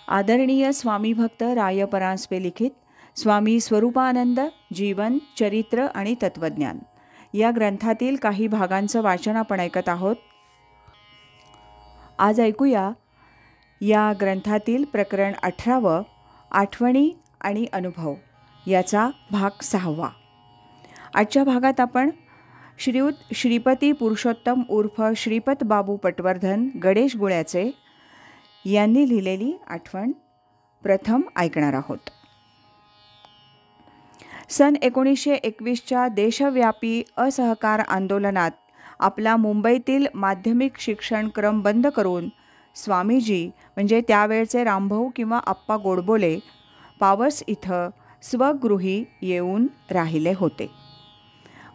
आदरणीय स्वामी भक्त राय परांजपे लिखित स्वामी स्वरूपानंद जीवन चरित्र आणि तत्वज्ञान या ग्रंथातील काही भागांचं वाचन आपण ऐकत आहोत. आज ऐकूया या ग्रंथातील प्रकरण 18 आठवणी आणि अनुभव याचा भाग 6. आजच्या भागात आपण श्रीयुत श्रीपती पुरुषोत्तम उर्फ श्रीपत बाबू पटवर्धन गणेश गुळ्याचे यांनी लिहिलेली आठवण प्रथम ऐकणार आहोत. सन 1921च्या देशव्यापी असहकार आंदोलनात आपला मुंबईतील माध्यमिक शिक्षण क्रम बंद करून स्वामीजी म्हणजे त्यावेळचे रामभाऊ किंवा आप्पा गोडबोले पावस इथं स्वगृही येऊन राहिले होते.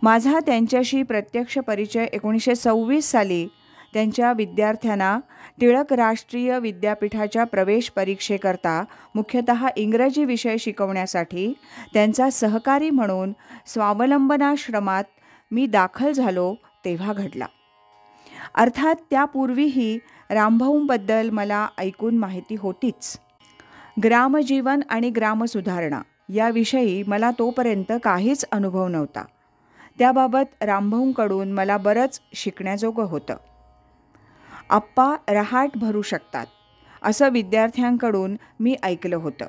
माझा त्यांच्याशी प्रत्यक्ष परिचय 1926 साली त्यांच्या विद्यार्थ्यांना टिळक राष्ट्रीय विद्यापीठाच्या प्रवेश परीक्षेकरता मुख्यतः इंग्रजी विषय शिकवण्यासाठी त्यांचा सहकारी म्हणून स्वावलंबनाश्रमात मी दाखल झालो तेव्हा घडला. अर्थात त्यापूर्वीही रामभाऊंबद्दल मला ऐकून माहिती होतीच. ग्रामजीवन आणि ग्रामसुधारणा याविषयी मला तोपर्यंत काहीच अनुभव नव्हता. त्याबाबत रामभाऊंकडून मला बरंच शिकण्याजोगं होतं. आप्पा रहाट भरू शकतात असं विद्यार्थ्यांकडून मी ऐकलं होतं.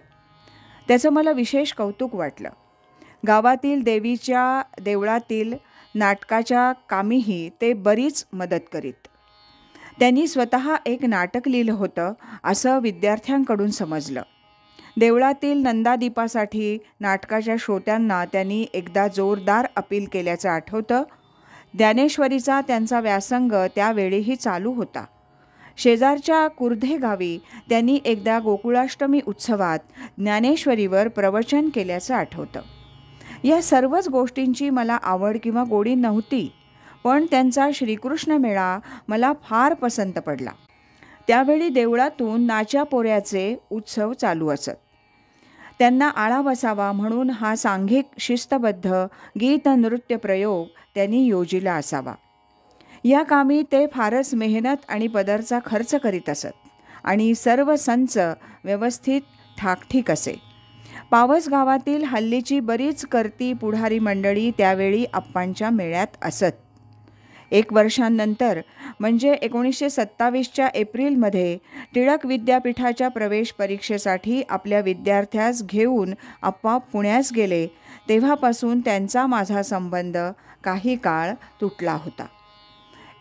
त्याचं मला विशेष कौतुक वाटलं. गावातील देवीच्या देवळातील नाटकाच्या कामीही ते बरीच मदत करीत. त्यांनी स्वतः एक नाटक लिहिलं होतं असं विद्यार्थ्यांकडून समजलं. देवळातील नंदादीपासाठी नाटकाच्या श्रोत्यांना त्यांनी एकदा जोरदार अपील केल्याचं आठवतं. ज्ञानेश्वरीचा त्यांचा व्यासंग त्यावेळीही चालू होता. शेजारच्या कुर्धे गावी त्यांनी एकदा गोकुळाष्टमी उत्सवात ज्ञानेश्वरीवर प्रवचन केल्याचं आठवतं. या सर्वच गोष्टींची मला आवड किंवा गोडी नव्हती, पण त्यांचा श्रीकृष्ण मेळा मला फार पसंत पडला. त्यावेळी देवळातून नाच्या पोऱ्याचे उत्सव चालू असत. त्यांना आळा बसावा म्हणून हा सांघिक शिस्तबद्ध गीत नृत्य प्रयोग त्यांनी योजिला असावा. या कामी ते फारच मेहनत आणि पदरचा खर्च करीत असत आणि सर्व संच व्यवस्थित ठाकठीक असे. पावस गावातील हल्लीची बरीच करती पुढारी मंडळी त्यावेळी आप्पांच्या मेळ्यात असत. 1 वर्षांनंतर म्हणजे 1927च्या एप्रिलमध्ये टिळक विद्यापीठाच्या प्रवेश परीक्षेसाठी आपल्या विद्यार्थ्यास घेऊन आप्पा पुण्यास गेले तेव्हापासून त्यांचा माझा संबंध काही काळ तुटला होता.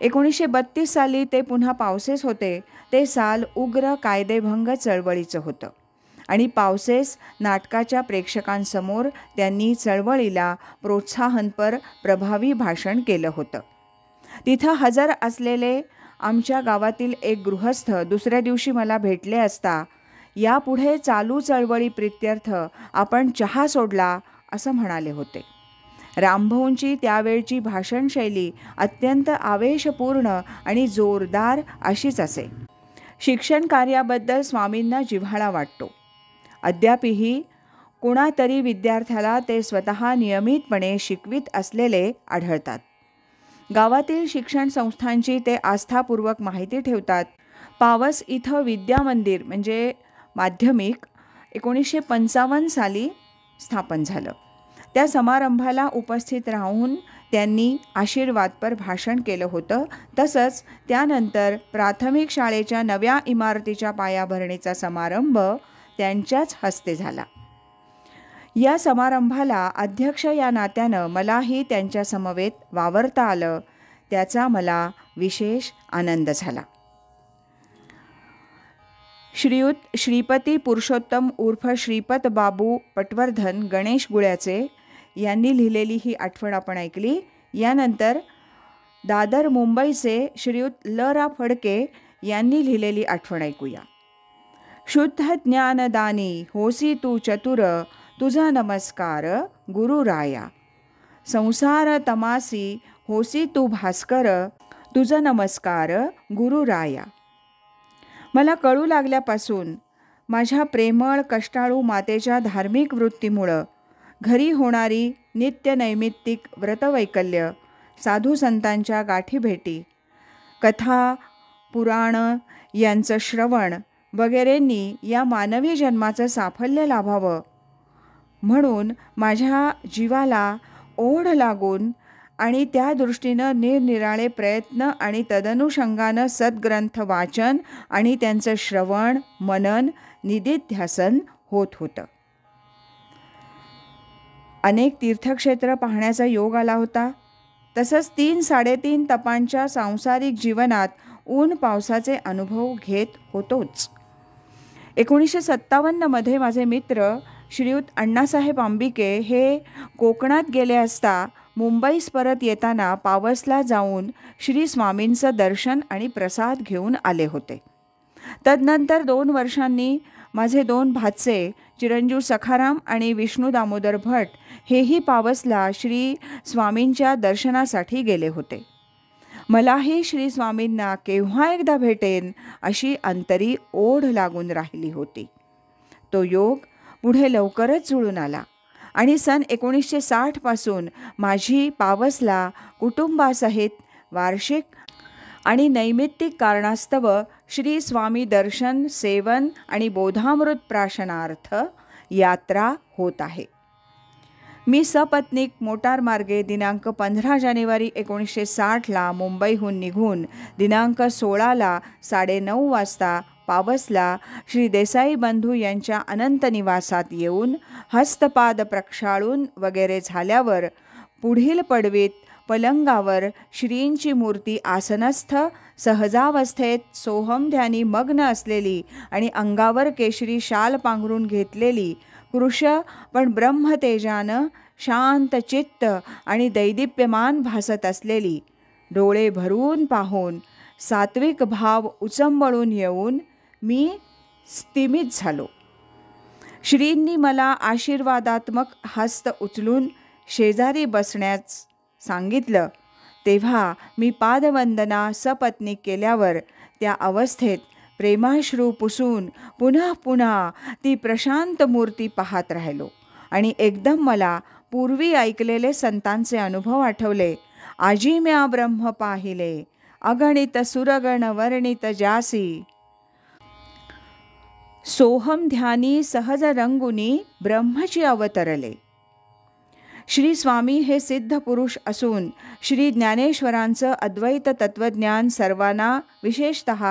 1932 साली ते पुन्हा पावसेस होते. ते साल उग्र कायदेभंग चळवळीचं होतं आणि पावसेस नाटकाच्या प्रेक्षकांसमोर त्यांनी चळवळीला प्रोत्साहनपर प्रभावी भाषण केलं होतं. तिथं हजर असलेले आमच्या गावातील एक गृहस्थ दुसऱ्या दिवशी मला भेटले असता यापुढे चालू चळवळी प्रित्यर्थ आपण चहा सोडला असं म्हणाले होते. रामभाऊंची त्यावेळची भाषणशैली अत्यंत आवेशपूर्ण आणि जोरदार अशीच असे. शिक्षण कार्याबद्दल स्वामींना जिव्हाळा वाटतो. अद्यापही कोणातरी विद्यार्थ्याला ते स्वतः नियमितपणे शिकवित असलेले आढळतात. गावातील शिक्षण संस्थांची ते आस्थापूर्वक माहिती ठेवतात. पावस इथं विद्यामंदिर म्हणजे माध्यमिक 1955 साली स्थापन झालं. त्या समारंभाला उपस्थित राहून त्यांनी आशीर्वादपर भाषण केलं होतं. तसंच त्यानंतर प्राथमिक शाळेच्या नव्या इमारतीच्या पायाभरणीचा समारंभ त्यांच्याच हस्ते झाला. या समारंभाला अध्यक्ष या नात्यानं मलाही त्यांच्या समवेत वावरता आलं. त्याचा मला विशेष आनंद झाला. श्रीयुत श्रीपती पुरुषोत्तम उर्फ श्रीपत बाबू पटवर्धन गणेश गुळ्याचे यांनी लिहिलेली ही आठवण आपण ऐकली. यानंतर दादर मुंबईचे श्रीयुत ल रा फडके यांनी लिहिलेली आठवण ऐकूया. शुद्ध ज्ञानदानी होसी तू चतुर, तुझा नमस्कार गुरुराया. संसार तमासी होसी तू भास्कर, तुझा नमस्कार गुरुराया. मला कळू लागल्यापासून माझ्या प्रेमळ कष्टाळू मातेच्या धार्मिक वृत्तीमुळं घरी होणारी नित्य नैमित्तिक व्रतवैकल्य, साधू संतांच्या गाठीभेटी, कथा पुराण यांचं श्रवण, वगैरेंनी या मानवी जन्माचं साफल्य लाभावं म्हणून माझ्या जीवाला ओढ लागून आणि त्या दृष्टीनं निरनिराळे प्रयत्न आणि तदनुषंगानं सद्ग्रंथ वाचन आणि त्यांचं श्रवण मनन निदिध्यासन होत होतं. अनेक तीर्थक्षेत्र पाहण्याचा योग आला होता. तसंच 3-3.5 तपांच्या सांसारिक जीवनात ऊन पावसाचे अनुभव घेत होतोच. 1957मध्ये माझे मित्र श्रीयुत अण्णासाहेब अंबिके हे कोकणात गेले असता मुंबईस परत येताना पावसला जाऊन श्री स्वामींचं दर्शन आणि प्रसाद घेऊन आले होते. तदनंतर 2 वर्षांनी माझे 2 भाचे चिरंजीव सखाराम आणि विष्णू दामोदर भट हेही पावसला श्री स्वामींच्या दर्शनासाठी गेले होते. मलाही श्री स्वामींना केव्हा एकदा भेटेन अशी अंतरी ओढ लागून राहिली होती. तो योग पुढे लवकरच जुळून आला आणि सन 1960 पासून माझी पावसला कुटुंबासहित वार्षिक आणि नैमित्तिक कारणास्तव श्री स्वामी दर्शन सेवन आणि बोधामृत प्राशनार्थ यात्रा होत आहे. मी सपत्नीक मोटारमार्गे दिनांक 15 जानेवारी 1960ला मुंबईहून निघून दिनांक 16ला 9:30 वाजता पावसला श्री देसाई बंधू यांच्या अनंत निवासात येऊन हस्तपाद प्रक्षाळून वगैरे झाल्यावर पुढील पडवीत पलंगावर श्रींची मूर्ती आसनस्थ सहजावस्थेत सोहम ध्यानी मग्न असलेली आणि अंगावर केशरी शाल पांघरून घेतलेली कृश पण ब्रह्मतेजानं शांत चित्त आणि दैदिप्यमान भासत असलेली डोळे भरून पाहून सात्विक भाव उचंबळून येऊन मी स्तिमित झालो. श्रींनी मला आशीर्वादात्मक हस्त उचलून शेजारी बसण्यास सांगितलं तेव्हा मी पादवंदना सपत्नीक केल्यावर त्या अवस्थेत प्रेमाश्रू पुसून पुन्हा पुन्हा ती प्रशांत मूर्ती पाहत राहिलो आणि एकदम मला पूर्वी ऐकलेले संतांचे अनुभव आठवले. आजी म्या ब्रह्म पाहिले अगणित सुरगण वर्णित जासी सोहम ध्यानी सहज रंगुनी ब्रह्मची अवतरले. श्री स्वामी हे सिद्ध पुरुष असून श्री ज्ञानेश्वरांचं अद्वैत तत्त्वज्ञान सर्वांना विशेषतः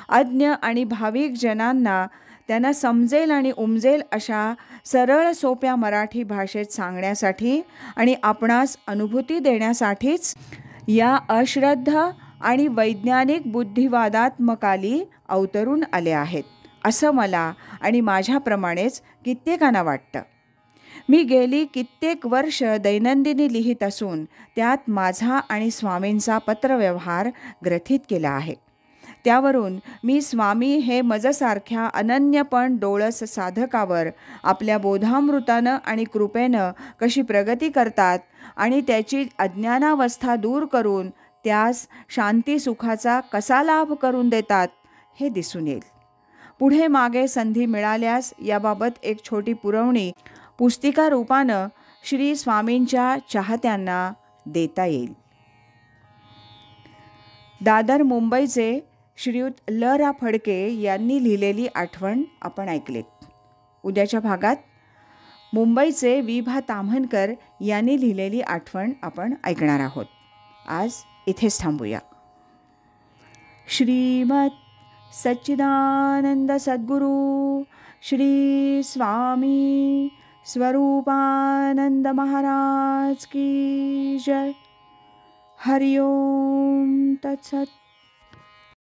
अज्ञ आणि भाविक जनांना त्यांना समजेल आणि उमजेल अशा सरळ सोप्या मराठी भाषेत सांगण्यासाठी आणि आपणास अनुभूती देण्यासाठीच या अश्रद्ध आणि वैज्ञानिक बुद्धिवादात्मकाली अवतरून आले आहेत असं मला आणि माझ्याप्रमाणेच कित्येकांना वाटतं. मी गेली कित्येक वर्ष दैनंदिनी लिहित असून त्यात माझा आणि स्वामींचा पत्रव्यवहार ग्रथित केला आहे. त्यावरून मी स्वामी हे मजसारख्या अनन्यपण डोळस साधकावर आपल्या बोधामृतानं आणि कृपेनं कशी प्रगती करतात आणि त्याची अज्ञानावस्था दूर करून त्यास शांती सुखाचा कसा लाभ करून देतात हे दिसून येईल. पुढे मागे संधी मिळाल्यास याबाबत एक छोटी पुरवणी पुस्तिका रूपानं श्री स्वामींच्या चाहत्यांना देता येईल. दादर मुंबईचे श्रीयुत ल रा फडके यांनी लिहिलेली आठवण आपण ऐकलीत. उद्याच्या भागात मुंबईचे वि भा ताम्हनकर यांनी लिहिलेली आठवण आपण ऐकणार आहोत. आज इथेच थांबूया. श्रीमत सच्चिदानंद सद्गुरु श्री स्वामी स्वरूपानंद महाराज की जय. हरि ओम तत्सत.